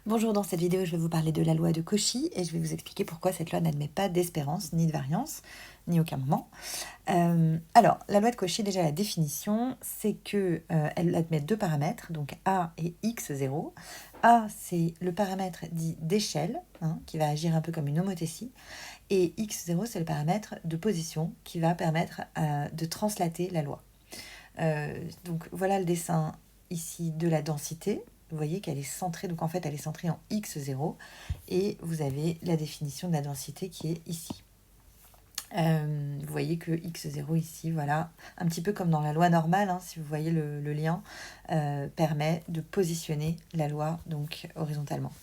Bonjour, dans cette vidéo, je vais vous parler de la loi de Cauchy et je vais vous expliquer pourquoi cette loi n'admet pas d'espérance, ni de variance, ni aucun moment. Alors, la loi de Cauchy, déjà la définition, c'est que elle admet deux paramètres, donc A et x0. A, c'est le paramètre dit d'échelle, qui va agir un peu comme une homothétie, et x0, c'est le paramètre de position qui va permettre de translater la loi. Donc voilà le dessin ici de la densité. Vous voyez qu'elle est centrée, donc en fait elle est centrée en x0 et vous avez la définition de la densité qui est ici. Vous voyez que x0 ici, voilà, un petit peu comme dans la loi normale, si vous voyez le lien, permet de positionner la loi donc horizontalement.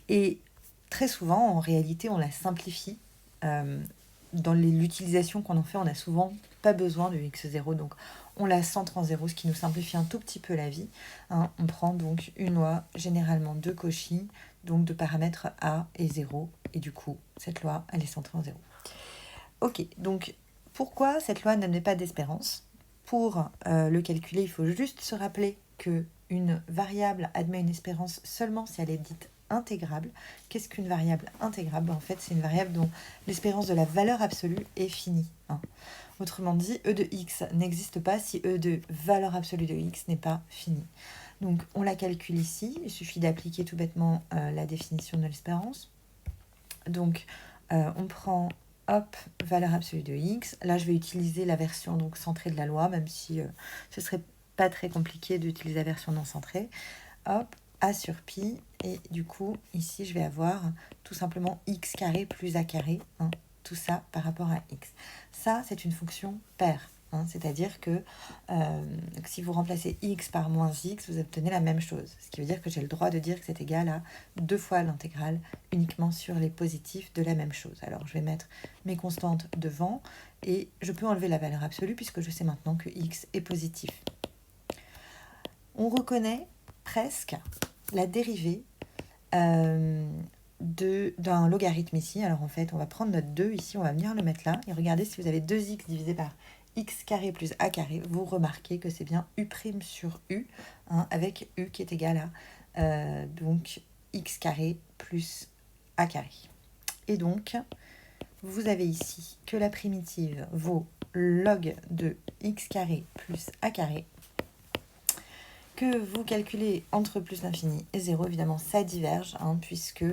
Et très souvent, en réalité, on la simplifie. Dans l'utilisation qu'on en fait, on n'a souvent pas besoin de x0, donc on la centre en 0, ce qui nous simplifie un tout petit peu la vie. On prend donc une loi généralement de Cauchy, donc de paramètres A et 0, et du coup, cette loi, elle est centrée en 0. Ok, donc pourquoi cette loi n'admet pas d'espérance ? Pour le calculer, il faut juste se rappeler que une variable admet une espérance seulement si elle est dite intégrable. Qu'est-ce qu'une variable intégrable ? En fait, c'est une variable dont l'espérance de la valeur absolue est finie. Autrement dit, e de x n'existe pas si e de valeur absolue de x n'est pas fini. Donc, on la calcule ici. Il suffit d'appliquer tout bêtement la définition de l'espérance. Donc, on prend, hop, valeur absolue de x. Là, je vais utiliser la version donc centrée de la loi, même si ce serait pas très compliqué d'utiliser la version non centrée. Hop, a sur pi, et du coup, ici, je vais avoir tout simplement x carré plus a carré, tout ça par rapport à x. Ça, c'est une fonction paire, c'est-à-dire que si vous remplacez x par moins x, vous obtenez la même chose. Ce qui veut dire que j'ai le droit de dire que c'est égal à 2 fois l'intégrale uniquement sur les positifs de la même chose. Alors, je vais mettre mes constantes devant, et je peux enlever la valeur absolue puisque je sais maintenant que x est positif. On reconnaît presque la dérivée d'un logarithme ici. Alors en fait, on va prendre notre 2 ici, on va venir le mettre là. Et regardez, si vous avez 2x divisé par x carré plus a carré, vous remarquez que c'est bien u' sur u, avec u qui est égal à donc x carré plus a carré. Et donc, vous avez ici que la primitive vaut log de x carré plus a carré, que vous calculez entre plus l'infini et 0, évidemment ça diverge, puisque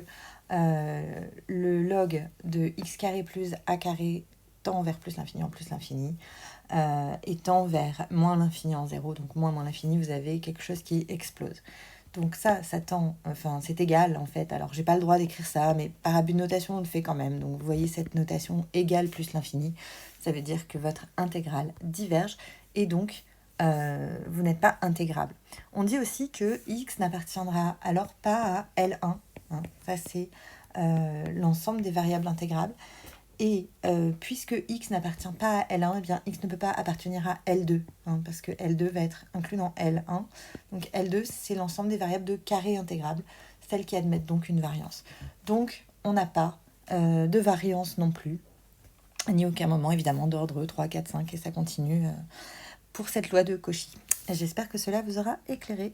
le log de x carré plus a carré tend vers plus l'infini en plus l'infini, et tend vers moins l'infini en 0, donc moins l'infini, vous avez quelque chose qui explose. Donc ça tend, enfin c'est égal en fait, alors j'ai pas le droit d'écrire ça, mais par abus de notation on le fait quand même. Donc vous voyez cette notation égale plus l'infini, ça veut dire que votre intégrale diverge, et donc vous n'êtes pas intégrable. On dit aussi que x n'appartiendra alors pas à L1. Ça, c'est l'ensemble des variables intégrables. Et puisque x n'appartient pas à L1, eh bien, x ne peut pas appartenir à L2, parce que L2 va être inclus dans L1. Donc L2, c'est l'ensemble des variables de carré intégrable, celles qui admettent donc une variance. Donc, on n'a pas de variance non plus, ni aucun moment, évidemment, d'ordre 3, 4, 5, et ça continue pour cette loi de Cauchy. J'espère que cela vous aura éclairé.